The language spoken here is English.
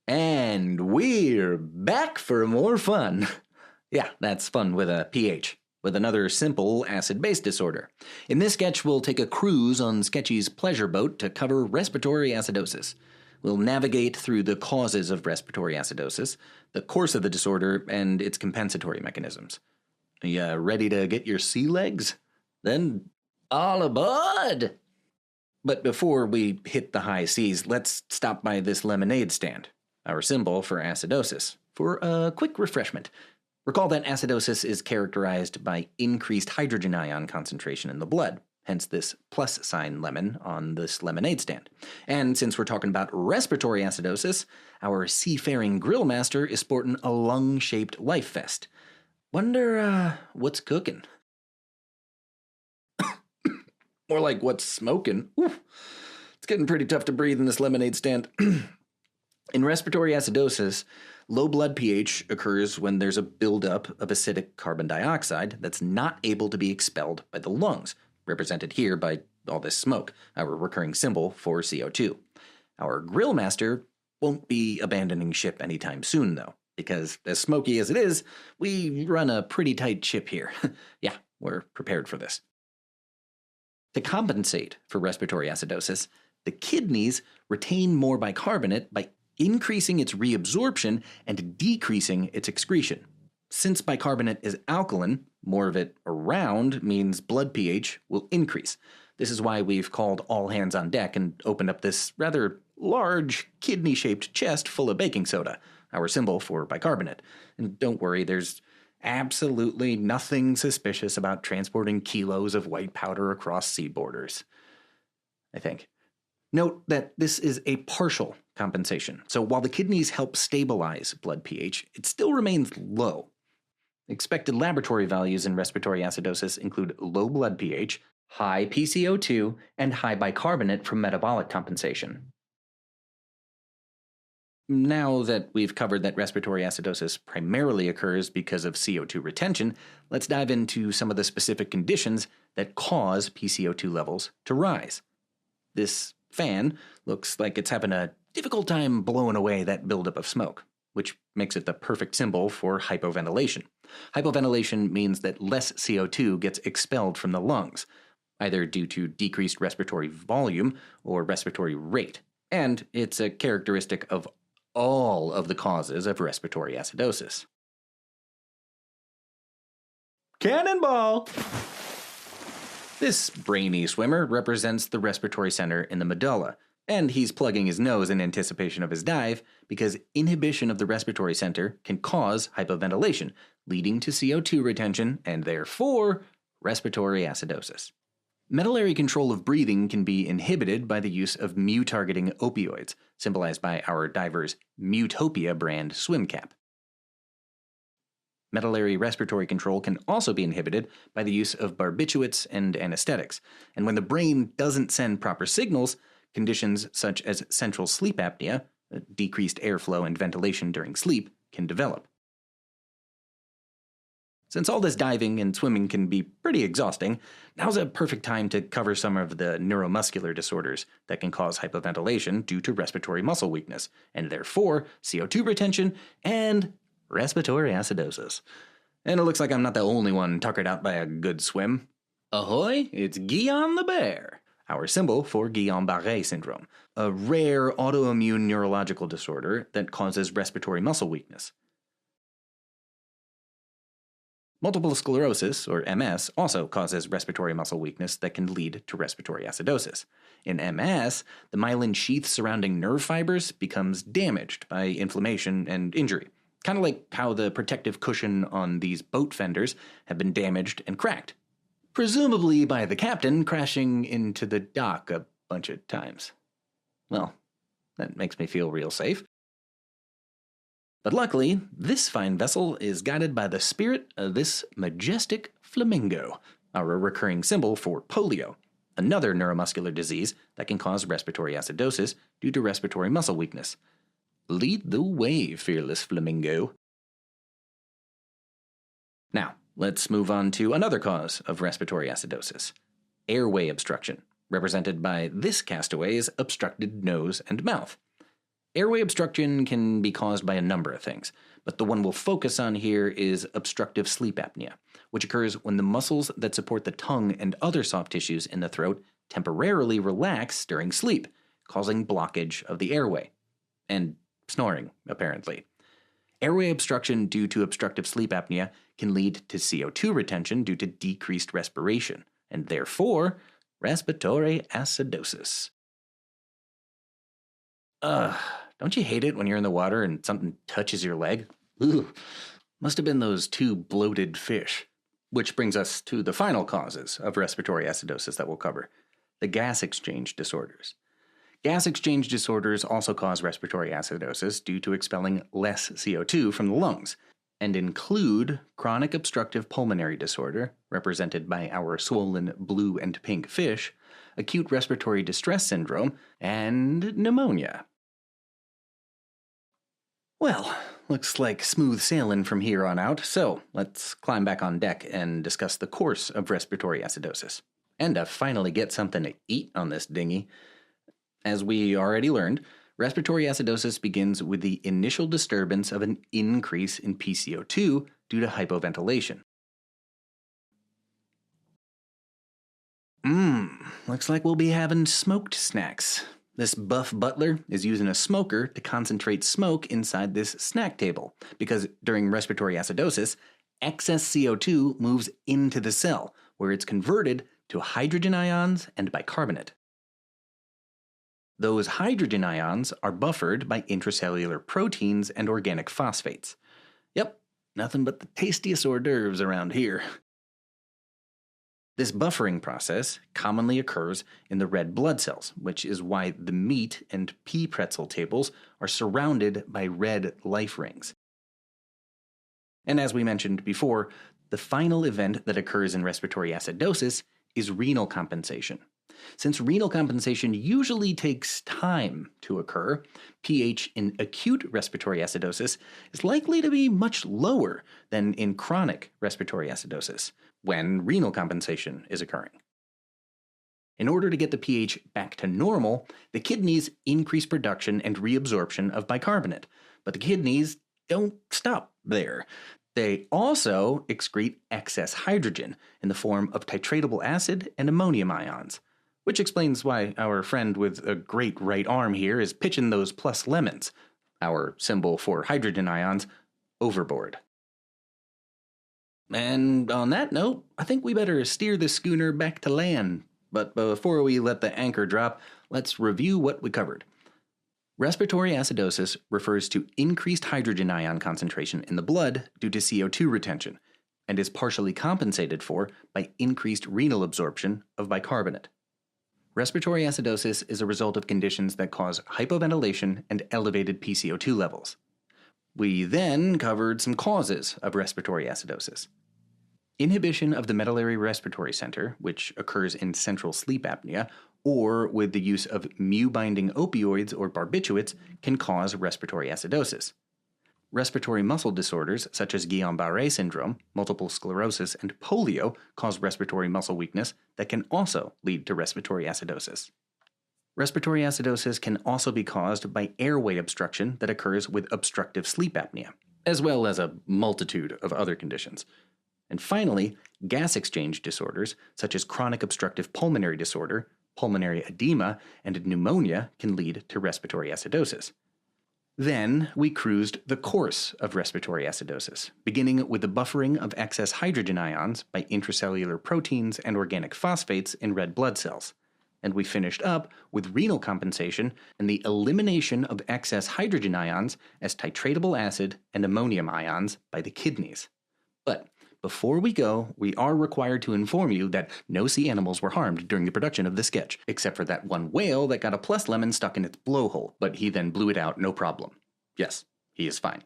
And we're back for more fun. Yeah, that's fun with a PH, with another simple acid-base disorder. In this sketch, we'll take a cruise on Sketchy's pleasure boat to cover respiratory acidosis. We'll navigate through the causes of respiratory acidosis, the course of the disorder, and its compensatory mechanisms. Are you ready to get your sea legs? Then, all aboard! But before we hit the high seas, let's stop by this lemonade stand, our symbol for acidosis, for a quick refreshment. Recall that acidosis is characterized by increased hydrogen ion concentration in the blood, hence this plus sign lemon on this lemonade stand. And since we're talking about respiratory acidosis, our seafaring grill master is sporting a lung-shaped life vest. Wonder, what's cooking? More like what's smoking. Oof. It's getting pretty tough to breathe in this lemonade stand. In respiratory acidosis, low blood pH occurs when there's a buildup of acidic carbon dioxide that's not able to be expelled by the lungs, represented here by all this smoke, our recurring symbol for CO2. Our grill master won't be abandoning ship anytime soon, though, because as smoky as it is, we run a pretty tight ship here. Yeah, we're prepared for this. To compensate for respiratory acidosis, the kidneys retain more bicarbonate by increasing its reabsorption and decreasing its excretion. Since bicarbonate is alkaline, more of it around means blood pH will increase. This is why we've called all hands on deck and opened up this rather large kidney-shaped chest full of baking soda, our symbol for bicarbonate. And don't worry, there's absolutely nothing suspicious about transporting kilos of white powder across sea borders, I think. Note that this is a partial compensation, so while the kidneys help stabilize blood pH, it still remains low. Expected laboratory values in respiratory acidosis include low blood pH, high PCO2, and high bicarbonate from metabolic compensation. Now that we've covered that respiratory acidosis primarily occurs because of CO2 retention, let's dive into some of the specific conditions that cause PCO2 levels to rise. This fan looks like it's having a difficult time blowing away that buildup of smoke, which makes it the perfect symbol for hypoventilation. Hypoventilation means that less CO2 gets expelled from the lungs, either due to decreased respiratory volume or respiratory rate, and it's a characteristic of all of the causes of respiratory acidosis. Cannonball! This brainy swimmer represents the respiratory center in the medulla, and he's plugging his nose in anticipation of his dive because inhibition of the respiratory center can cause hypoventilation, leading to CO2 retention and therefore respiratory acidosis. Medullary control of breathing can be inhibited by the use of mu-targeting opioids, symbolized by our diver's Mutopia brand swim cap. Medullary respiratory control can also be inhibited by the use of barbiturates and anesthetics, and when the brain doesn't send proper signals, conditions such as central sleep apnea, decreased airflow and ventilation during sleep, can develop. Since all this diving and swimming can be pretty exhausting, now's a perfect time to cover some of the neuromuscular disorders that can cause hypoventilation due to respiratory muscle weakness, and therefore CO2 retention and respiratory acidosis. And it looks like I'm not the only one tuckered out by a good swim. Ahoy, it's Guillain the Bear, our symbol for Guillain-Barré syndrome, a rare autoimmune neurological disorder that causes respiratory muscle weakness. Multiple sclerosis, or MS, also causes respiratory muscle weakness that can lead to respiratory acidosis. In MS, the myelin sheath surrounding nerve fibers becomes damaged by inflammation and injury, kind of like how the protective cushion on these boat fenders have been damaged and cracked, presumably by the captain crashing into the dock a bunch of times. Well, that makes me feel real safe. But luckily, this fine vessel is guided by the spirit of this majestic flamingo, our recurring symbol for polio, another neuromuscular disease that can cause respiratory acidosis due to respiratory muscle weakness. Lead the way, fearless flamingo. Now, let's move on to another cause of respiratory acidosis, airway obstruction, represented by this castaway's obstructed nose and mouth. Airway obstruction can be caused by a number of things, but the one we'll focus on here is obstructive sleep apnea, which occurs when the muscles that support the tongue and other soft tissues in the throat temporarily relax during sleep, causing blockage of the airway. And snoring, apparently. Airway obstruction due to obstructive sleep apnea can lead to CO2 retention due to decreased respiration, and therefore, respiratory acidosis. Don't you hate it when you're in the water and something touches your leg? Ugh. Must have been those two bloated fish. Which brings us to the final causes of respiratory acidosis that we'll cover, the gas exchange disorders. Gas exchange disorders also cause respiratory acidosis due to expelling less CO2 from the lungs, and include chronic obstructive pulmonary disorder, represented by our swollen blue and pink fish, acute respiratory distress syndrome, and pneumonia. Well, looks like smooth sailing from here on out, so let's climb back on deck and discuss the course of respiratory acidosis. And to finally get something to eat on this dinghy. As we already learned, respiratory acidosis begins with the initial disturbance of an increase in PCO2 due to hypoventilation. Looks like we'll be having smoked snacks. This buff butler is using a smoker to concentrate smoke inside this snack table, because during respiratory acidosis, excess CO2 moves into the cell, where it's converted to hydrogen ions and bicarbonate. Those hydrogen ions are buffered by intracellular proteins and organic phosphates. Yep, nothing but the tastiest hors d'oeuvres around here. This buffering process commonly occurs in the red blood cells, which is why the meat and pea pretzel tables are surrounded by red life rings. And as we mentioned before, the final event that occurs in respiratory acidosis is renal compensation. Since renal compensation usually takes time to occur, pH in acute respiratory acidosis is likely to be much lower than in chronic respiratory acidosis, when renal compensation is occurring. In order to get the pH back to normal, the kidneys increase production and reabsorption of bicarbonate, but the kidneys don't stop there. They also excrete excess hydrogen in the form of titratable acid and ammonium ions, which explains why our friend with a great right arm here is pitching those plus lemons, our symbol for hydrogen ions, overboard. And on that note, I think we better steer the schooner back to land. But before we let the anchor drop, let's review what we covered. Respiratory acidosis refers to increased hydrogen ion concentration in the blood due to CO2 retention, and is partially compensated for by increased renal absorption of bicarbonate. Respiratory acidosis is a result of conditions that cause hypoventilation and elevated PCO2 levels. We then covered some causes of respiratory acidosis. Inhibition of the medullary respiratory center, which occurs in central sleep apnea, or with the use of mu-binding opioids or barbiturates, can cause respiratory acidosis. Respiratory muscle disorders such as Guillain-Barré syndrome, multiple sclerosis, and polio cause respiratory muscle weakness that can also lead to respiratory acidosis. Respiratory acidosis can also be caused by airway obstruction that occurs with obstructive sleep apnea, as well as a multitude of other conditions. And finally, gas exchange disorders such as chronic obstructive pulmonary disorder, pulmonary edema, and pneumonia can lead to respiratory acidosis. Then we cruised the course of respiratory acidosis, beginning with the buffering of excess hydrogen ions by intracellular proteins and organic phosphates in red blood cells. And we finished up with renal compensation and the elimination of excess hydrogen ions as titratable acid and ammonium ions by the kidneys. But before we go, we are required to inform you that no sea animals were harmed during the production of this sketch, except for that one whale that got a plus lemon stuck in its blowhole, but he then blew it out no problem. Yes, he is fine.